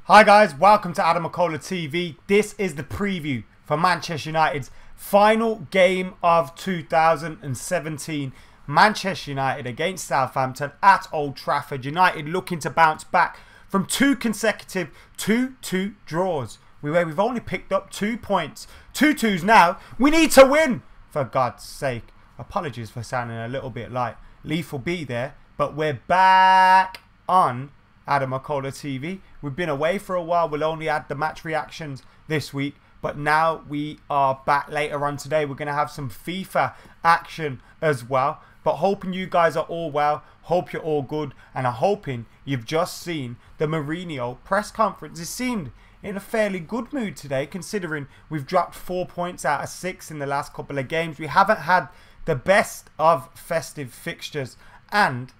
Hi guys, welcome to McKola TV. This is the preview for Manchester United's final game of 2017. Manchester United against Southampton at Old Trafford. United looking to bounce back from two consecutive 2-2 draws. We've only picked up 2 points. 2-2s now. We need to win, for God's sake. Apologies for sounding a little bit light. Leaf will be there, but we're back on McKola TV. We've been away for a while. We'll only add the match reactions this week, but now we are back. Later on today we're going to have some FIFA action as well, but hoping you guys are all well, hope you're all good, and I'm hoping you've just seen the Mourinho press conference. It seemed in a fairly good mood today, considering we've dropped 4 points out of 6 in the last couple of games. We haven't had the best of festive fixtures, and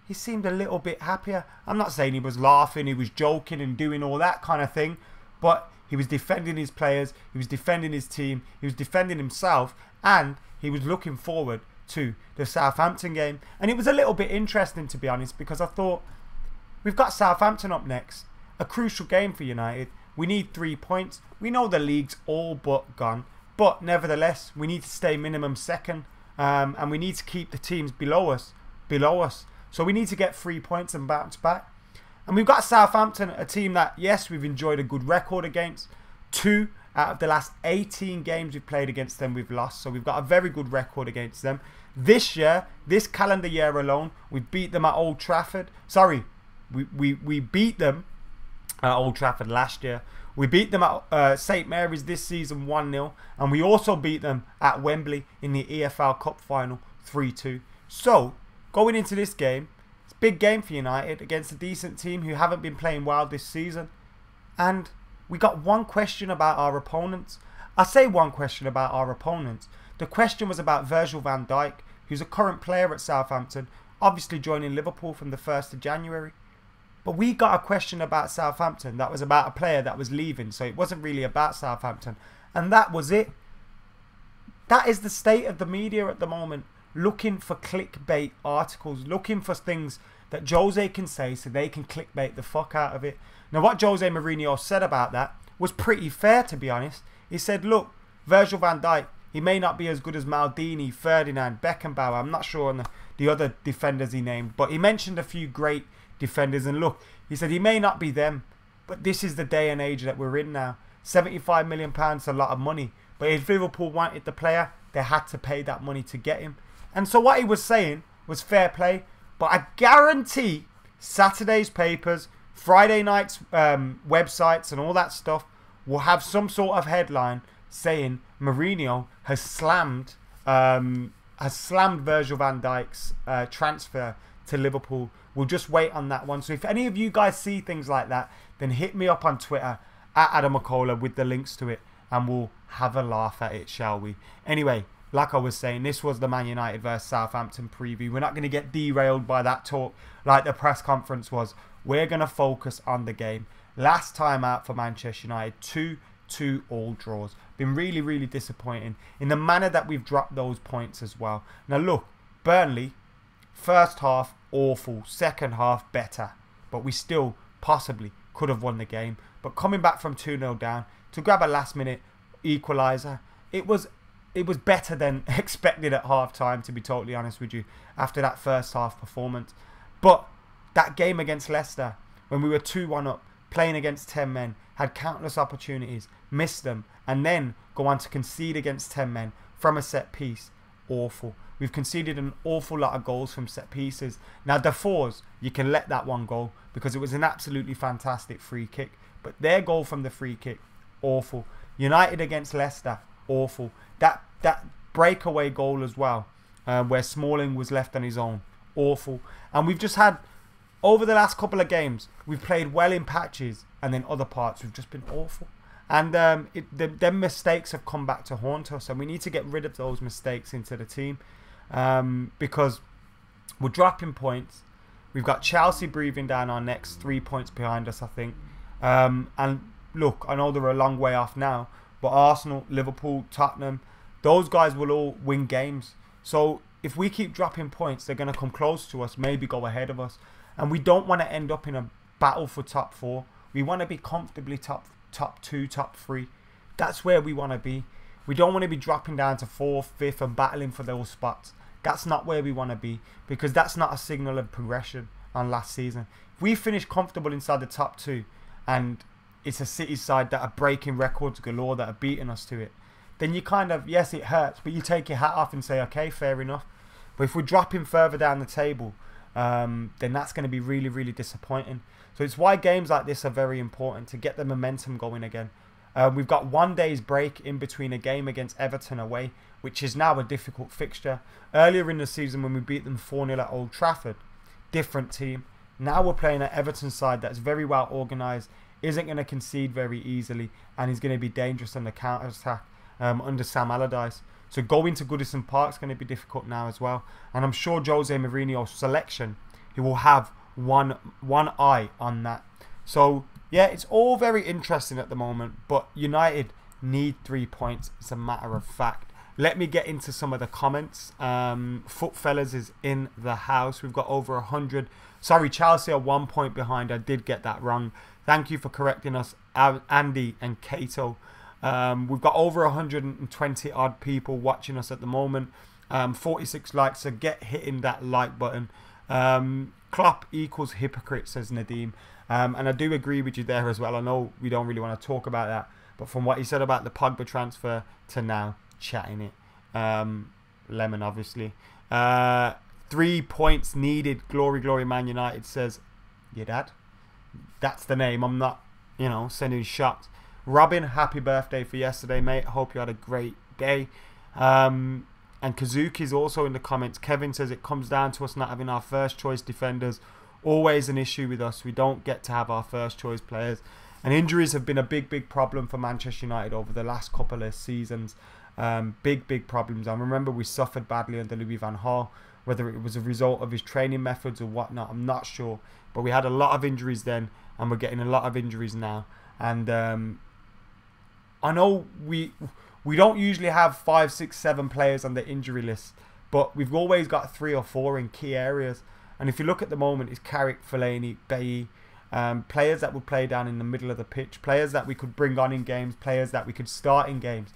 he seemed a little bit happier. I'm not saying he was laughing, he was joking and doing all that kind of thing, but he was defending his players, he was defending his team, he was defending himself, and he was looking forward to the Southampton game. And it was a little bit interesting, to be honest, because I thought, we've got Southampton up next, a crucial game for United. We need 3 points. We know the league's all but gone, but nevertheless, we need to stay minimum second, and we need to keep the teams below us. So we need to get 3 points and bounce back. And we've got Southampton, a team that, yes, we've enjoyed a good record against. 2 out of the last 18 games we've played against them, we've lost. So we've got a very good record against them. This year, this calendar year alone, we beat them at Old Trafford. Sorry, we beat them at Old Trafford last year. We beat them at St Mary's this season 1-0. And we also beat them at Wembley in the EFL Cup final 3-2. So going into this game, it's a big game for United against a decent team who haven't been playing well this season. And we got one question about our opponents. I say one question about our opponents. The question was about Virgil van Dijk, who's a current player at Southampton, obviously joining Liverpool from the 1st of January. But we got a question about Southampton that was about a player that was leaving, so it wasn't really about Southampton. And that was it. That is the state of the media at the moment. Looking for clickbait articles, looking for things that Jose can say so they can clickbait the fuck out of it. Now, what Jose Mourinho said about that was pretty fair, to be honest. He said, look, Virgil van Dijk, he may not be as good as Maldini, Ferdinand, Beckenbauer. I'm not sure on the other defenders he named, but he mentioned a few great defenders. And look, he said he may not be them, but this is the day and age that we're in now. £75 million is a lot of money, but if Liverpool wanted the player, they had to pay that money to get him. And so what he was saying was fair play. But I guarantee Saturday's papers, Friday night's websites and all that stuff will have some sort of headline saying Mourinho has slammed Virgil van Dijk's transfer to Liverpool. We'll just wait on that one. So if any of you guys see things like that, then hit me up on Twitter at McKola with the links to it, and we'll have a laugh at it, shall we? Anyway, like I was saying, this was the Man United vs Southampton preview. We're not going to get derailed by that talk like the press conference was. We're going to focus on the game. Last time out for Manchester United, 2-2 all draws. Been really, really disappointing in the manner that we've dropped those points as well. Now look, Burnley, first half awful, second half better. But we still possibly could have won the game. But coming back from 2-0 down to grab a last minute equaliser, it was better than expected at half-time, to be totally honest with you, after that first half performance. But that game against Leicester, when we were 2-1 up, playing against 10 men, had countless opportunities, missed them, and then go on to concede against 10 men from a set piece. Awful. We've conceded an awful lot of goals from set pieces. Now, Defoe's, you can let that one go because it was an absolutely fantastic free kick. But their goal from the free kick, awful. United against Leicester, awful. That breakaway goal as well, where Smalling was left on his own, awful. And we've just had, over the last couple of games, we've played well in patches, and then other parts we've just been awful. And them mistakes have come back to haunt us, and we need to get rid of those mistakes into the team, because we're dropping points. We've got Chelsea breathing down our necks, 3 points behind us, I think. And look, I know they're a long way off now, but Arsenal, Liverpool, Tottenham, those guys will all win games. So if we keep dropping points, they're going to come close to us, maybe go ahead of us. And we don't want to end up in a battle for top 4. We want to be comfortably top 2, top 3. That's where we want to be. We don't want to be dropping down to 4th, 5th and battling for those spots. That's not where we want to be, because that's not a signal of progression on last season. If we finish comfortable inside the top 2 and it's a City side that are breaking records galore, that are beating us to it, then you kind of, yes, it hurts, but you take your hat off and say, okay, fair enough. But if we're dropping further down the table, then that's going to be really, really disappointing. So it's why games like this are very important, to get the momentum going again. We've got 1 day's break in between a game against Everton away, which is now a difficult fixture. Earlier in the season when we beat them 4-0 at Old Trafford, different team. Now we're playing an Everton side that's very well organised, isn't going to concede very easily, and is going to be dangerous on the counter-attack under Sam Allardyce. So going to Goodison Park is going to be difficult now as well. And I'm sure Jose Mourinho's selection, he will have one eye on that. So yeah, it's all very interesting at the moment, but United need 3 points. It's a matter of fact. Let me get into some of the comments. Footfellas is in the house. We've got over 100. Sorry, Chelsea are 1 point behind. I did get that wrong. Thank you for correcting us, Andy and Cato. We've got over 120 odd people watching us at the moment. 46 likes, so get hitting that like button. Klopp equals hypocrite, says Nadeem. And I do agree with you there as well. I know we don't really want to talk about that, but from what he said about the Pogba transfer to now, chatting it. Lemon, obviously. 3 points needed. Glory, glory, Man United, says your dad. That's the name. I'm not, sending shots. Robin, happy birthday for yesterday, mate. I hope you had a great day. And Kazuki's also in the comments. Kevin says it comes down to us not having our first choice defenders. Always an issue with us. We don't get to have our first choice players. And injuries have been a big problem for Manchester United over the last couple of seasons. Big problems. I remember we suffered badly under Louis van Gaal. Whether it was a result of his training methods or whatnot, I'm not sure. But we had a lot of injuries then, and we're getting a lot of injuries now. And I know we don't usually have 5, 6, 7 players on the injury list, but we've always got 3 or 4 in key areas. And if you look at the moment, it's Carrick, Fellaini, Bailly, players that would play down in the middle of the pitch, players that we could bring on in games, players that we could start in games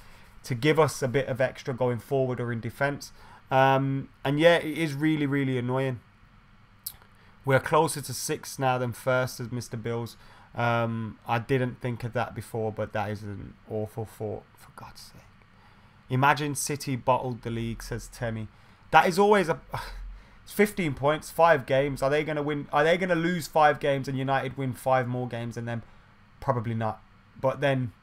to give us a bit of extra going forward or in defence. And yeah, it is really, really annoying. We're closer to 6th now than 1st, as Mr. Bills. I didn't think of that before, but that is an awful thought, for God's sake. Imagine City bottled the league, says Temi. That is always it's 15 points, 5 games. Are they going to win? Are they going to lose 5 games and United win 5 more games than them? Probably not. But then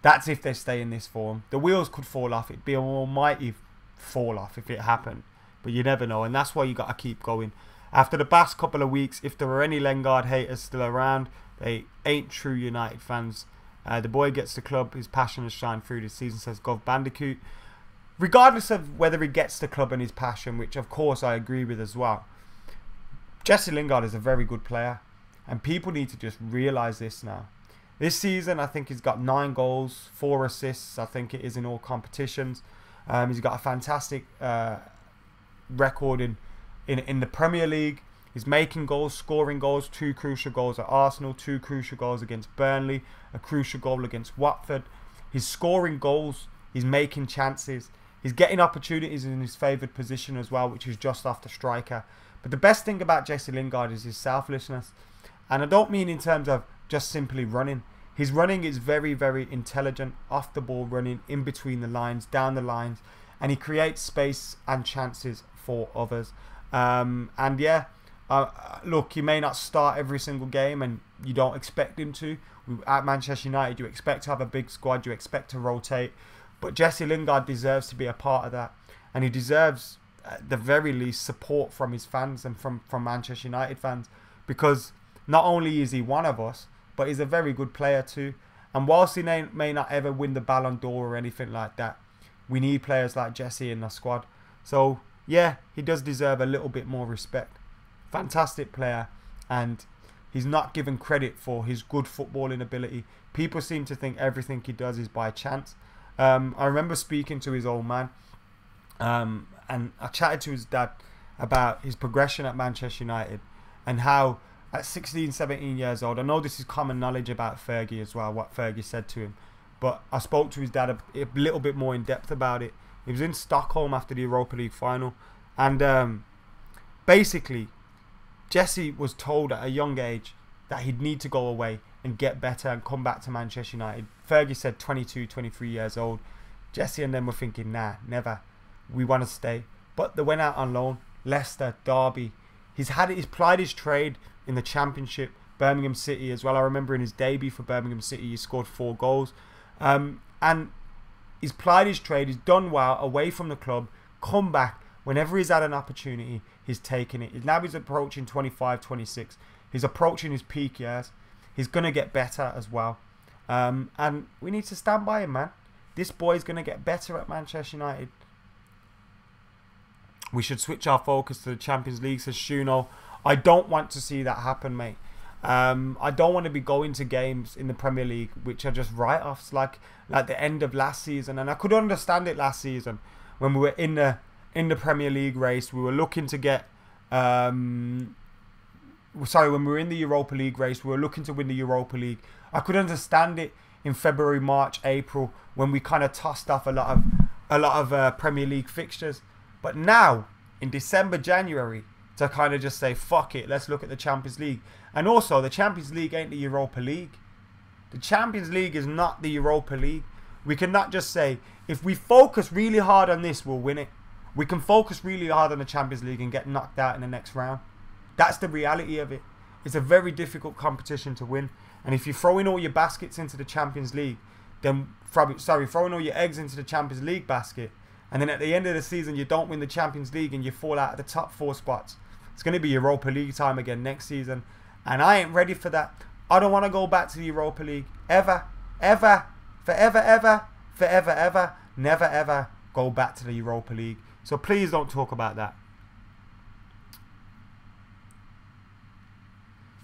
that's if they stay in this form. The wheels could fall off. It'd be an almighty fall off if it happened. But you never know, and that's why you got to keep going. After the past couple of weeks, if there were any Lingard haters still around, they ain't true United fans. The boy gets the club. His passion has shined through this season, says Gov Bandicoot. Regardless of whether he gets the club and his passion, which of course I agree with as well, Jesse Lingard is a very good player. And people need to just realise this now. This season, I think he's got 9 goals, 4 assists, I think it is, in all competitions. He's got a fantastic record in the Premier League. He's making goals, scoring goals, 2 crucial goals at Arsenal, 2 crucial goals against Burnley, a crucial goal against Watford. He's scoring goals, he's making chances, he's getting opportunities in his favoured position as well, which is just off the striker. But the best thing about Jesse Lingard is his selflessness. And I don't mean in terms of just simply running. His running is very, very intelligent, off the ball running, in between the lines, down the lines, and he creates space and chances for others. And yeah, look, he may not start every single game, and you don't expect him to. At Manchester United, you expect to have a big squad, you expect to rotate, but Jesse Lingard deserves to be a part of that, and he deserves, at the very least, support from his fans and from Manchester United fans, because not only is he one of us, but he's a very good player too. And whilst he may not ever win the Ballon d'Or or anything like that, we need players like Jesse in the squad. So yeah, he does deserve a little bit more respect. Fantastic player, and he's not given credit for his good footballing ability. People seem to think everything he does is by chance. I remember speaking to his old man, and I chatted to his dad about his progression at Manchester United and how at 16, 17 years old. I know this is common knowledge about Fergie as well, what Fergie said to him. But I spoke to his dad a little bit more in depth about it. He was in Stockholm after the Europa League final. And basically, Jesse was told at a young age that he'd need to go away and get better and come back to Manchester United. Fergie said 22, 23 years old. Jesse and them were thinking, nah, never. We want to stay. But they went out on loan. Leicester, Derby. He's plied his trade in the Championship, Birmingham City as well. I remember in his debut for Birmingham City, he scored 4 goals. And he's plied his trade. He's done well away from the club. Come back. Whenever he's had an opportunity, he's taken it. Now he's approaching 25, 26. He's approaching his peak years. He's going to get better as well. And we need to stand by him, man. This boy's going to get better at Manchester United. We should switch our focus to the Champions League, says Shuno. I don't want to see that happen, mate. I don't want to be going to games in the Premier League which are just write-offs like the end of last season. And I could understand it last season when we were in the Premier League race. We were looking to get... when we were in the Europa League race, we were looking to win the Europa League. I could understand it in February, March, April when we kind of tossed off a lot of Premier League fixtures. But now, in December, January, to kind of just say, fuck it, let's look at the Champions League. And also, the Champions League ain't the Europa League. The Champions League is not the Europa League. We cannot just say, if we focus really hard on this, we'll win it. We can focus really hard on the Champions League and get knocked out in the next round. That's the reality of it. It's a very difficult competition to win. And if you're throwing all your baskets into the Champions League, then, throwing all your eggs into the Champions League basket, and then at the end of the season, you don't win the Champions League and you fall out of the top 4 spots. It's going to be Europa League time again next season. And I ain't ready for that. I don't want to go back to the Europa League. Ever. Ever. Forever, ever. Forever, ever. Never, ever go back to the Europa League. So please don't talk about that.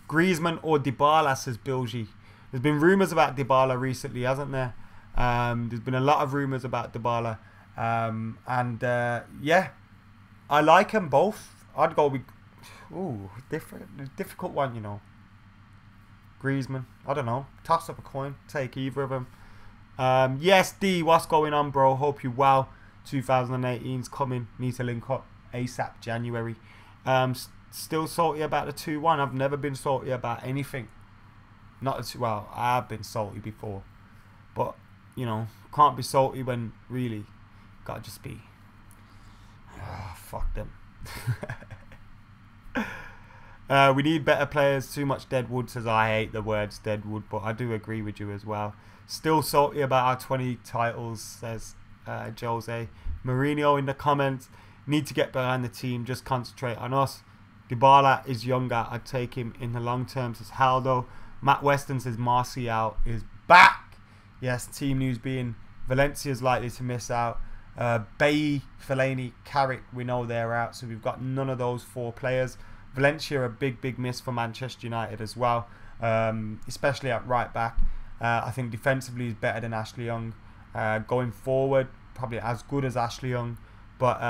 Griezmann or Dybala, says Bilgi. There's been rumours about Dybala recently, hasn't there? There's been a lot of rumours about Dybala. Yeah, I like them both. I'd go with difficult one, you know. Griezmann, I don't know, toss up a coin, take either of them. Yes, D, what's going on, bro? Hope you well. 2018's coming. Need to link up ASAP January. Still salty about the 2-1. I've never been salty about anything. Well, I've been salty before, but you know, can't be salty when really gotta just be. Fuck them. We need better players. Too much deadwood, says I hate the words deadwood, but I do agree with you as well. Still salty about our 20 titles, says Jose. Mourinho in the comments. Need to get behind the team. Just concentrate on us. Dybala is younger. I'd take him in the long term, says Haldo. Matt Weston says Martial is back. Yes, team news being Valencia is likely to miss out. Bailly, Fellaini, Carrick, we know they're out, so we've got none of those 4 players. Valencia a big miss for Manchester United as well, especially at right back. I think defensively is better than Ashley Young. Going forward, probably as good as Ashley Young, but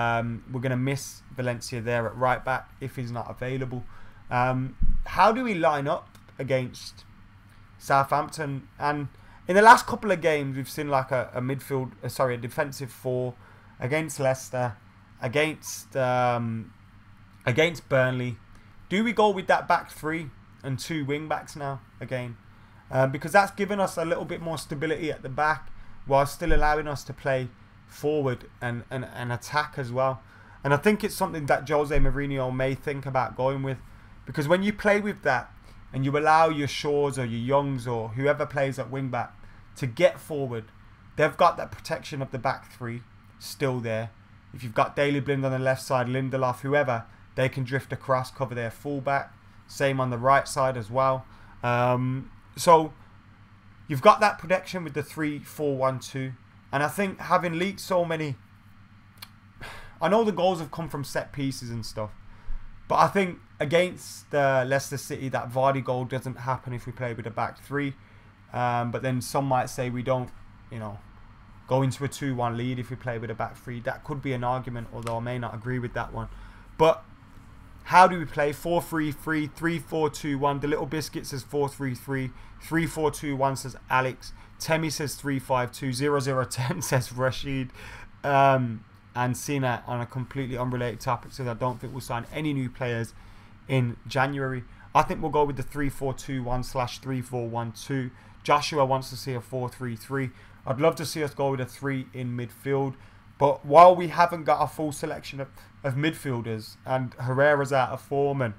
we're going to miss Valencia there at right back if he's not available. How do we line up against Southampton? And in the last couple of games, we've seen like a defensive 4 against Leicester, against Burnley. Do we go with that back 3 and 2 wing backs now again? Because that's given us a little bit more stability at the back while still allowing us to play forward and attack as well. And I think it's something that Jose Mourinho may think about going with, because when you play with that and you allow your Shaws or your Youngs or whoever plays at wing back to get forward, they've got that protection of the back 3 still there. If you've got Daley Blind on the left side, Lindelof, whoever, they can drift across, cover their fullback. Same on the right side as well. So you've got that protection with the 3-4-1-2. And I think having leaked so many... I know the goals have come from set pieces and stuff, but I think against Leicester City, that Vardy goal doesn't happen if we play with a back 3. But then some might say we don't, you know, go into a 2-1 lead if we play with a back 3. That could be an argument, although I may not agree with that one. But How do we play? 4-3-3, 3-4-2-1. The Little Biscuit says 4-3-3. 3-4-2-1 says Alex. Temi says 3-5-2. 0010 says Rashid. And Sina, on a completely unrelated topic, says I don't think we'll sign any new players in January. I think we'll go with the 3-4-2-1/3-4-1-2. Joshua wants to see a 4-3-3. I'd love to see us go with a 3 in midfield. But while we haven't got a full selection of midfielders and Herrera's out of form and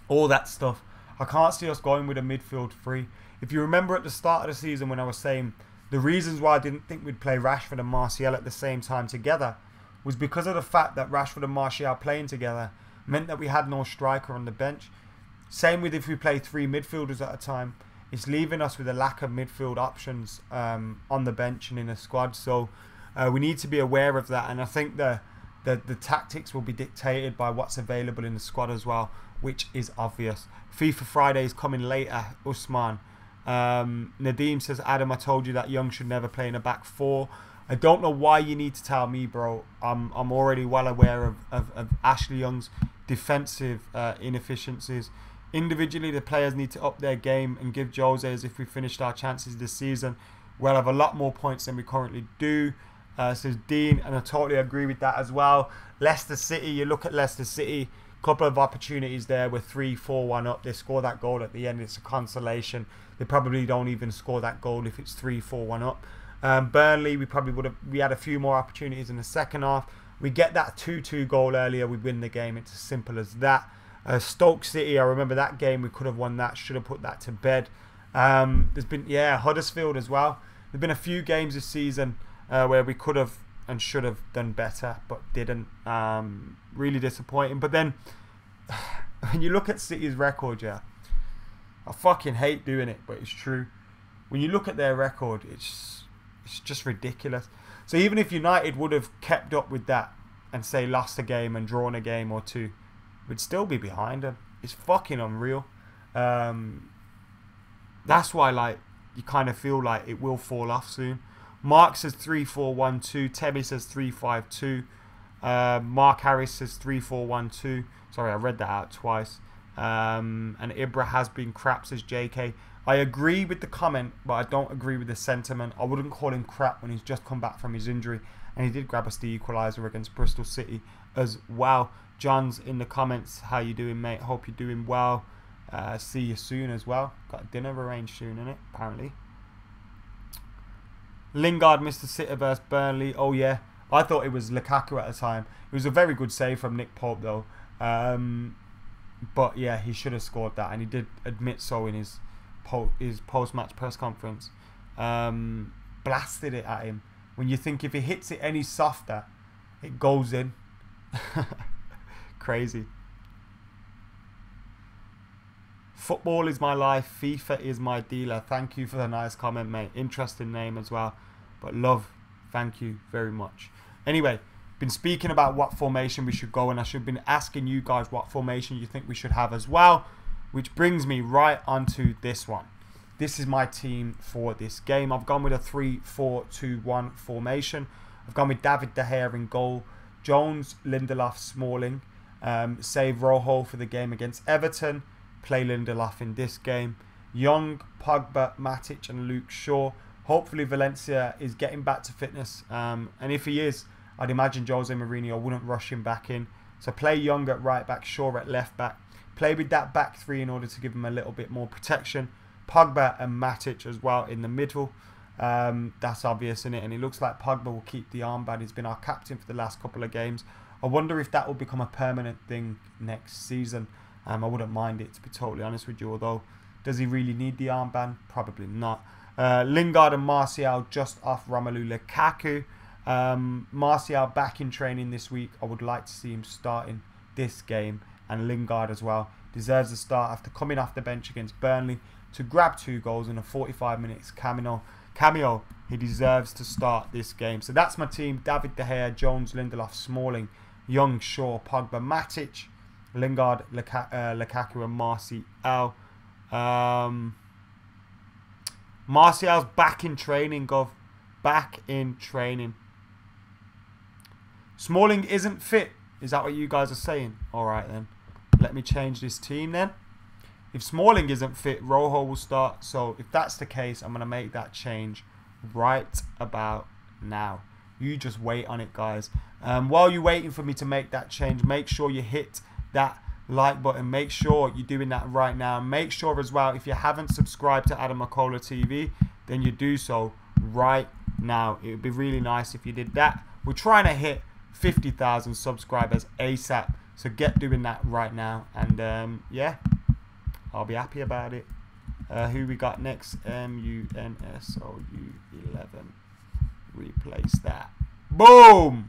all that stuff, I can't see us going with a midfield 3. If you remember at the start of the season when I was saying the reasons why I didn't think we'd play Rashford and Martial at the same time together was because of the fact that Rashford and Martial playing together meant that we had no striker on the bench. Same with if we play 3 midfielders at a time. It's leaving us with a lack of midfield options on the bench and in the squad. So we need to be aware of that. And I think the tactics will be dictated by what's available in the squad as well, which is obvious. FIFA Friday is coming later, Usman. Nadeem says, Adam, I told you that Young should never play in a back 4. I don't know why you need to tell me, bro. I'm already well aware of Ashley Young's defensive inefficiencies. Individually, the players need to up their game and give Jose, as if we finished our chances this season, we'll have a lot more points than we currently do. Says Dean, and I totally agree with that as well. Leicester City, you look at Leicester City, couple of opportunities there. We're 3-4-1 up. They score that goal at the end. It's a consolation. They probably don't even score that goal if it's 3-4-1 up. Burnley, we had a few more opportunities in the second half. We get that 2-2 goal earlier, we win the game. It's as simple as that. Stoke City, I remember that game. We could have won that. Should have put that to bed. There's been, Huddersfield as well. There's been a few games this season where we could have and should have done better, but didn't. Really disappointing. But then, when you look at City's record, I fucking hate doing it, but it's true. When you look at their record, it's just ridiculous. So even if United would have kept up with that and say lost a game and drawn a game or 2, we'd still be behind them. It's fucking unreal. That's why you kind of feel like it will fall off soon. Mark says 3-4-1-2. Tebby says 3-5-2. Mark Harris says 3-4-1-2. Sorry, I read that out twice. And Ibra has been crap, says JK. I agree with the comment, but I don't agree with the sentiment. I wouldn't call him crap when he's just come back from his injury. And he did grab us the equaliser against Bristol City as well. John's in the comments. How you doing, mate? Hope you're doing well. See you soon as well. Got dinner arranged soon, innit? Apparently. Lingard missed the City versus Burnley. Oh, yeah. I thought it was Lukaku at the time. It was a very good save from Nick Pope, though. But, yeah, he should have scored that. And he did admit so in his post-match press conference. Blasted it at him. When you think if he hits it any softer, it goes in. Crazy. Football is my life. FIFA is my dealer. Thank you for the nice comment, mate. Interesting name as well. But love, thank you very much. Anyway, been speaking about what formation we should go, and I should have been asking you guys what formation you think we should have as well. Which brings me right onto this one. This is my team for this game. I've gone with a 3-4-2-1 formation. I've gone with David De Gea in goal. Jones, Lindelof, Smalling. Save Rojo for the game against Everton. Play Lindelof in this game. Young, Pogba, Matic and Luke Shaw. Hopefully Valencia is getting back to fitness. And if he is, I'd imagine Jose Mourinho wouldn't rush him back in. So play Young at right back, Shaw at left back. Play with that back 3 in order to give him a little bit more protection. Pogba and Matic as well in the middle. That's obvious, isn't it? And it looks like Pogba will keep the armband. He's been our captain for the last couple of games. I wonder if that will become a permanent thing next season. I wouldn't mind it, to be totally honest with you. Although, does he really need the armband? Probably not. Lingard and Martial just off Romelu Lukaku. Martial back in training this week. I would like to see him starting this game. And Lingard as well deserves a start after coming off the bench against Burnley to grab 2 goals in a 45 minutes cameo. He deserves to start this game. So that's my team. David De Gea, Jones, Lindelof, Smalling, Young, Shaw, Pogba, Matic, Lingard, Lukaku and Martial. Martial's back in training, Gov. Back in training. Smalling isn't fit. Is that what you guys are saying? Alright then. let me change this team then. If Smalling isn't fit, Rojo will start. So if that's the case, I'm going to make that change right about now. You just wait on it, guys. While you're waiting for me to make that change, make sure you hit that like button. Make sure you're doing that right now. Make sure as well, if you haven't subscribed to Adam McKola TV, then you do so right now. It would be really nice if you did that. We're trying to hit 50,000 subscribers ASAP. So get doing that right now. And yeah, I'll be happy about it. Who we got next? MUNSOU11. Replace that. Boom!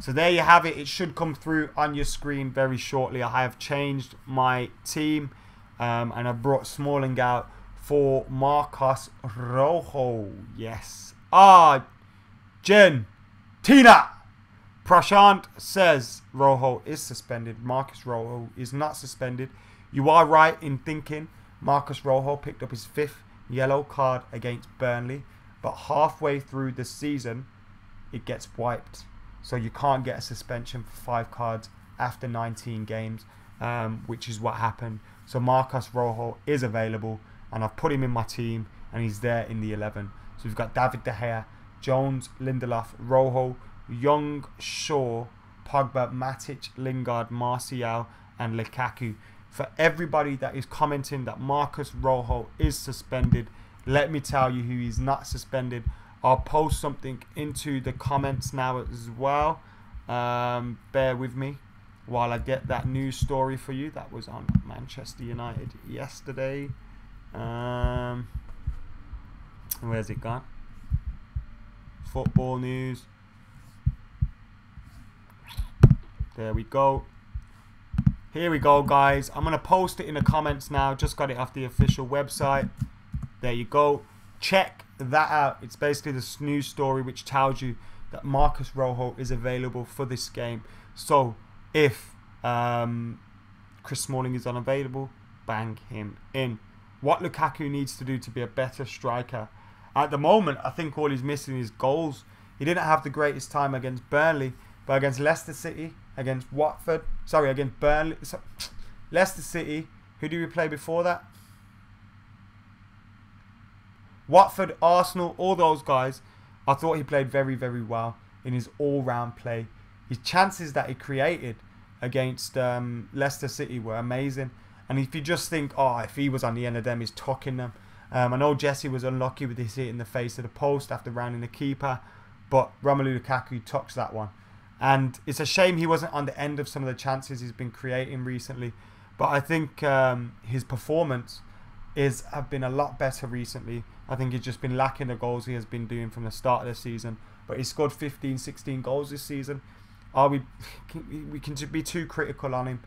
So there you have it. It should come through on your screen very shortly. I have changed my team. And I brought Smalling out for Marcos Rojo. Yes. Argentina. Prashant says Rojo is suspended. Marcos Rojo is not suspended. You are right in thinking Marcos Rojo picked up his 5th yellow card against Burnley. But halfway through the season, it gets wiped. So you can't get a suspension for 5 cards after 19 games, which is what happened. So Marcos Rojo is available, and I've put him in my team, and he's there in the 11. So we've got David De Gea, Jones, Lindelof, Rojo, Young, Shaw, Pogba, Matic, Lingard, Martial, and Lukaku. For everybody that is commenting that Marcos Rojo is suspended, let me tell you who he's not suspended. I'll post something into the comments now as well. Bear with me while I get that news story for you. That was on Manchester United yesterday. Where's it gone? Football news. There we go. Here we go, guys. I'm going to post it in the comments now. Just got it off the official website. There you go. Check that out. It's basically the news story which tells you that Marcos Rojo is available for this game. So if Chris Smalling is unavailable, bang him in. What Lukaku needs to do to be a better striker. At the moment, I think all he's missing is goals. He didn't have the greatest time against Burnley, but against Leicester City, against Watford, sorry, against Burnley, Leicester City, who did we play before that? Watford, Arsenal, all those guys, I thought he played very, very well in his all-round play. His chances that he created against Leicester City were amazing. And if you just think, oh, if he was on the end of them, he's tucking them. I know Jesse was unlucky with his hit in the face of the post after rounding the keeper, but Romelu Lukaku tucks that one. And it's a shame he wasn't on the end of some of the chances he's been creating recently. But I think his performance have been a lot better recently. I think he's just been lacking the goals he has been doing from the start of the season. But he scored 15, 16 goals this season. We can be too critical on him.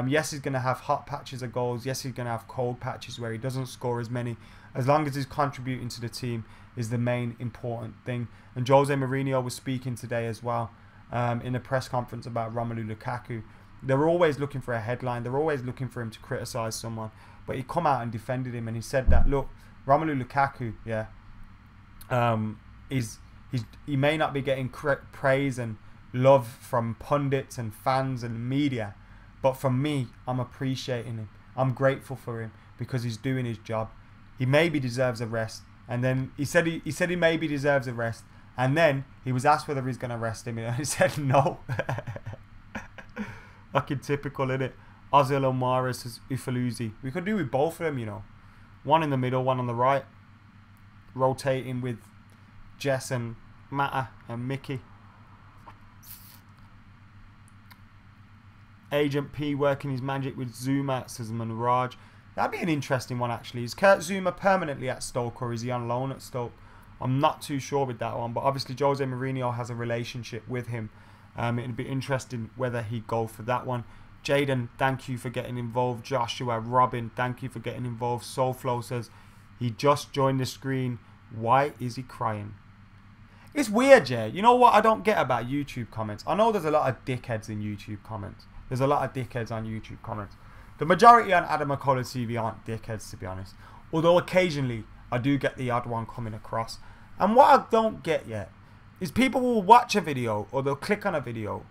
Yes, he's going to have hot patches of goals. Yes, he's going to have cold patches where he doesn't score as many. As long as he's contributing to the team is the main important thing. And Jose Mourinho was speaking today as well in a press conference about Romelu Lukaku. They're always looking for a headline. They're always looking for him to criticise someone. But he come out and defended him, and he said that, look, Romelu Lukaku, yeah, he may not be getting praise and love from pundits and fans and media, but from me, I'm appreciating him. I'm grateful for him because he's doing his job. He maybe deserves a rest, and then he said he maybe deserves a rest, and then he was asked whether he's going to rest him, and he said no. Fucking typical, innit? Ozil O'Mara says Ufaluzi. We could do with both of them, you know. One in the middle, one on the right. Rotating with Jess and Matta and Mickey. Agent P working his magic with Zuma, says Manraj. That'd be an interesting one, actually. Is Kurt Zuma permanently at Stoke, or is he on loan at Stoke? I'm not too sure with that one, but obviously Jose Mourinho has a relationship with him. It'd be interesting whether he'd go for that one. Jaden, thank you for getting involved. Joshua, Robin, thank you for getting involved. Soulflow says he just joined the screen. Why is he crying? It's weird, Jay. You know what I don't get about YouTube comments? I know there's a lot of dickheads in YouTube comments. There's a lot of dickheads on YouTube comments. The majority on Adam McKola TV aren't dickheads, to be honest. Although occasionally I do get the odd one coming across. And what I don't get yet is people will watch a video or they'll click on a video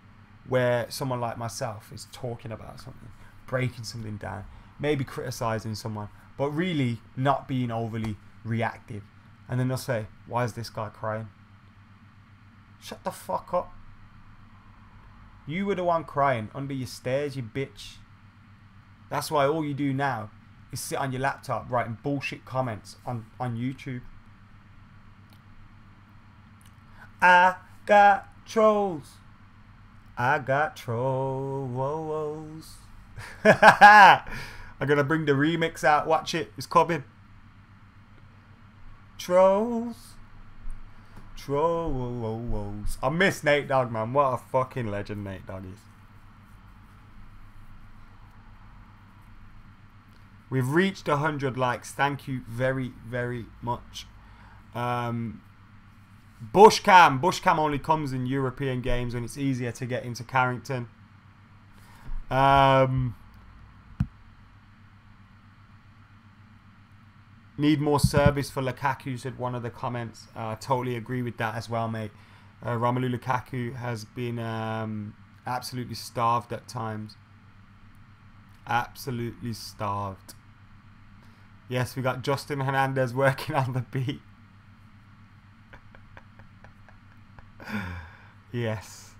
where someone like myself is talking about something, breaking something down, maybe criticising someone, but really not being overly reactive. And then they'll say, why is this guy crying? Shut the fuck up. You were the one crying under your stairs, you bitch. That's why all you do now is sit on your laptop writing bullshit comments on YouTube. I got trolls. I got trolls. I'm gonna bring the remix out. Watch it. It's coming. Trolls. Trolls. I miss Nate Dogg, man. What a fucking legend Nate Dogg is. We've reached 100 likes. Thank you very, very much. Bushcam only comes in European games when it's easier to get into Carrington. Need more service for Lukaku, said one of the comments. I totally agree with that as well, mate. Romelu Lukaku has been absolutely starved at times. Absolutely starved. Yes, we got Justin Hernandez working on the beat. Yes.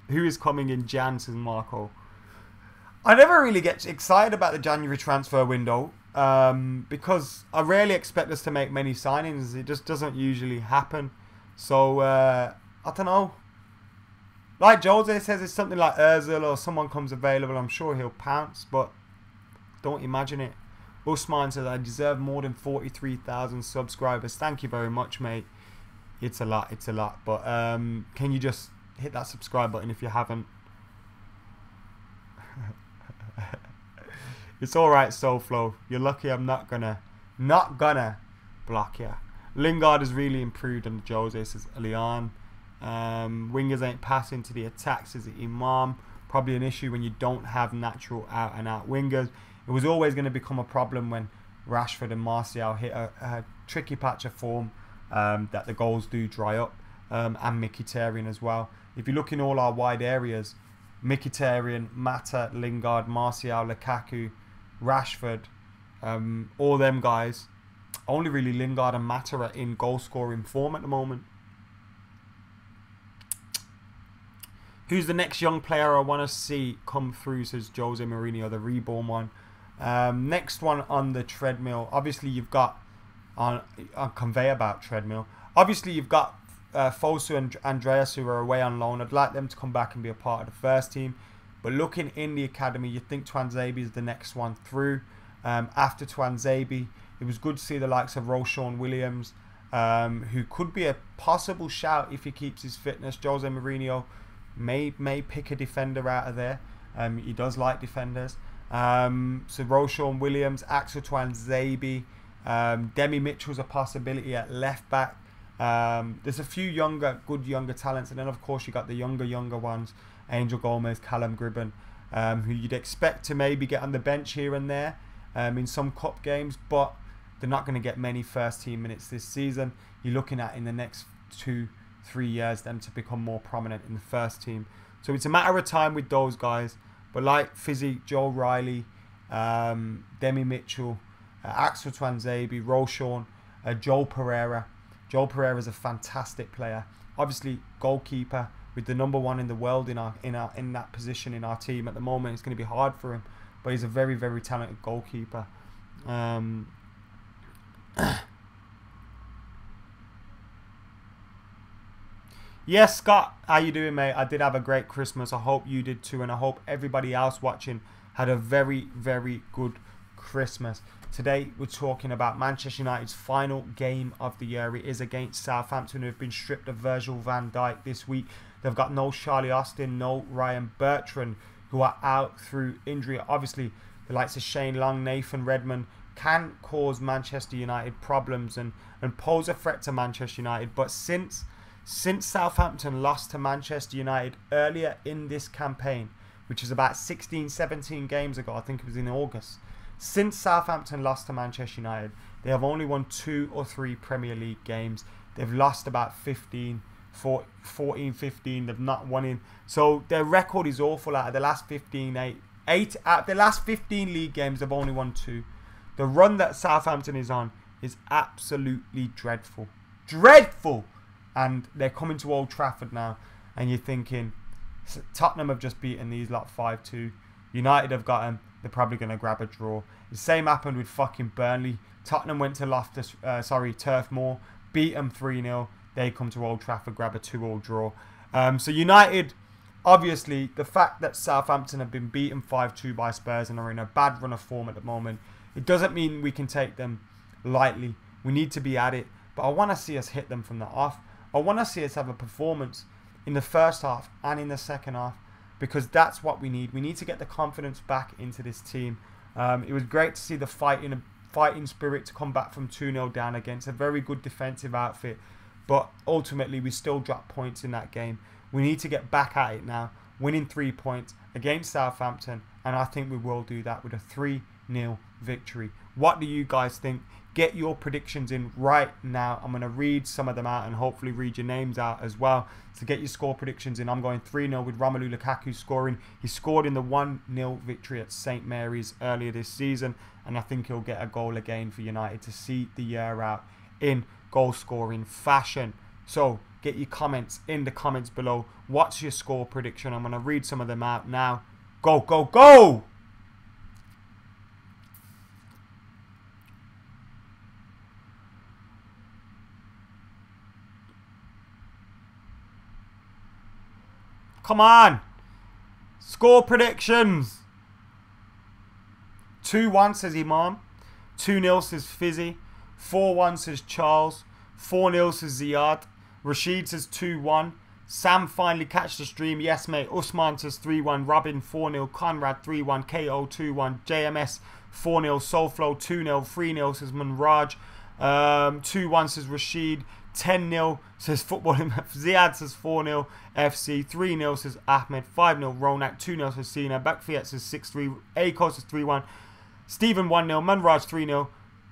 Who is coming in Jan, says Marco. I never really get excited about the January transfer window because I rarely expect us to make many signings. It just doesn't usually happen. So, I don't know. Like Jose says, it's something like Ozil or someone comes available, I'm sure he'll pounce, but don't imagine it. Usman says, I deserve more than 43,000 subscribers. Thank you very much, mate. It's a lot, it's a lot. But can you just hit that subscribe button if you haven't? It's alright, Soulflow. You're lucky I'm not gonna block you. Lingard has really improved under Jose, says Leon. Wingers ain't passing to the attacks, says Imam. Probably an issue when you don't have natural out and out wingers. It was always going to become a problem when Rashford and Martial hit a tricky patch of form that the goals do dry up, and Mkhitaryan as well. If you look in all our wide areas, Mkhitaryan, Mata, Lingard, Martial, Lukaku, Rashford, all them guys, only really Lingard and Mata are in goal scoring form at the moment. Who's the next young player I want to see come through, says Jose Mourinho, the reborn one. Next one on the treadmill. Obviously, you've got on conveyor belt treadmill. Obviously, you've got Fosu and Andreas who are away on loan. I'd like them to come back and be a part of the first team. But looking in the academy, you think Twanzebe is the next one through. After Twanzebe, it was good to see the likes of Roshan Williams, who could be a possible shout if he keeps his fitness. Jose Mourinho may pick a defender out of there. He does like defenders. So Roshan Williams, Axel Twanzebe, Demi Mitchell's a possibility at left back. There's a few good younger talents, and then of course you got the younger ones, Angel Gomez, Callum Gribben, who you'd expect to maybe get on the bench here and there in some cup games, but they're not going to get many first team minutes this season. You're looking at in the next 2-3 years them to become more prominent in the first team. So it's a matter of time with those guys. But like Fizzy, Joe Riley, Demi Mitchell, Axel Twanzebe, Roshan, Joel Pereira. Joel Pereira is a fantastic player. Obviously, goalkeeper with the #1 in the world in that position in our team at the moment. It's going to be hard for him, but he's a very, very talented goalkeeper. Yes, Scott, how you doing, mate? I did have a great Christmas. I hope you did too, and I hope everybody else watching had a very, very good Christmas. Today, we're talking about Manchester United's final game of the year. It is against Southampton, who have been stripped of Virgil van Dijk this week. They've got no Charlie Austin, no Ryan Bertrand, who are out through injury. Obviously, the likes of Shane Long, Nathan Redmond can cause Manchester United problems and pose a threat to Manchester United. But since Southampton lost to Manchester United earlier in this campaign, which is about 16-17 games ago, I think it was in August. Since Southampton lost to Manchester United, they have only won 2 or 3 Premier League games. They've lost about 15 14, 15. They've not won in. So their record is awful. Out of the last 15, eight out of the last 15 league games, they've only won 2. The run that Southampton is on is absolutely dreadful. Dreadful! And they're coming to Old Trafford now. And you're thinking, Tottenham have just beaten these lot 5-2. United have got them. They're probably going to grab a draw. The same happened with fucking Burnley. Tottenham went to Turf Moor, beat them 3-0. They come to Old Trafford, grab a 2-2 draw. So United, obviously, the fact that Southampton have been beaten 5-2 by Spurs and are in a bad run of form at the moment, it doesn't mean we can take them lightly. We need to be at it. But I want to see us hit them from the off. I want to see us have a performance in the first half and in the second half, because that's what we need. We need to get the confidence back into this team. It was great to see the fighting spirit to come back from 2-0 down against a very good defensive outfit. But ultimately, we still dropped points in that game. We need to get back at it now, winning 3 points against Southampton. And I think we will do that with a 3-0 victory. What do you guys think? Get your predictions in right now. I'm going to read some of them out and hopefully read your names out as well. So get your score predictions in. I'm going 3-0 with Romelu Lukaku scoring. He scored in the 1-0 victory at St. Mary's earlier this season. And I think he'll get a goal again for United to see the year out in goal scoring fashion. So get your comments in the comments below. What's your score prediction? I'm going to read some of them out now. Go, go, go! Come on. Score predictions. 2-1 says Imam. 2-0 says Fizzy. 4-1 says Charles. 4-0 says Ziad. Rashid says 2-1. Sam finally catch the stream. Yes, mate. Usman says 3-1. Robin 4-0. Conrad 3-1. KO 2-1. JMS 4-0. Soulflow 2-0. 3-0 says Munraj. 2-1 says Rashid. 10-0 says Football. Ziad says 4-0. FC 3-0 says Ahmed. 5-0 Ronak. 2-0 says Sina. Backfiat says 6-3. Akos says 3-1. Stephen 1-0. Munraj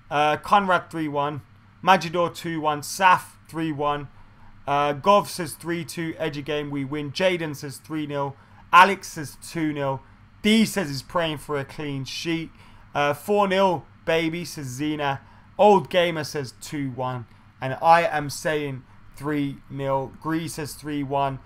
3-0. Conrad 3-1. Majidor 2-1. Saf 3-1. Gov says 3-2. Edgy game we win. Jaden says 3-0. Alex says 2-0. D says he's praying for a clean sheet. 4-0 baby says Zena. Old Gamer says 2-1. And I am saying 3-0. Gree says 3-1.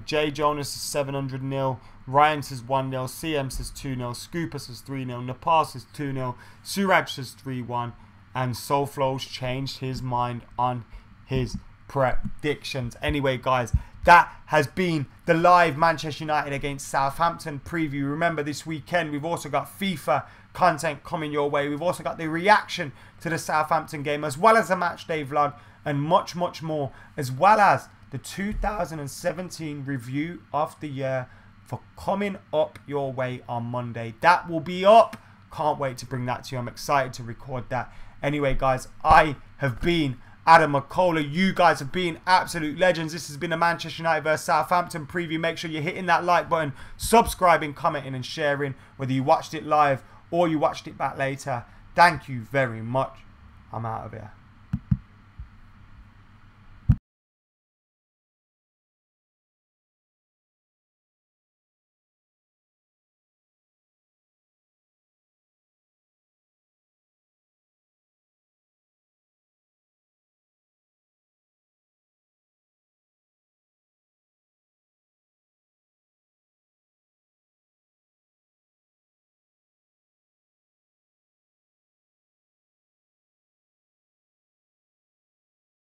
J Jonas says 700-0. Ryan says 1-0. CM says 2-0. Scooper says 3-0. Nepal says 2-0. Suraj says 3-1. And Soulflow's changed his mind on his predictions. Anyway, guys, that has been the live Manchester United against Southampton preview. Remember, this weekend we've also got FIFA content coming your way. We've also got the reaction to the Southampton game, as well as a match day vlog and much, much more, as well as the 2017 review of the year for coming up your way on Monday. That will be up. Can't wait to bring that to you. I'm excited to record that. Anyway, guys, I have been Adam McKola. You guys have been absolute legends. This has been a Manchester United vs Southampton preview. Make sure you're hitting that like button, subscribing, commenting and sharing, whether you watched it live or you watched it back later. Thank you very much. I'm out of here.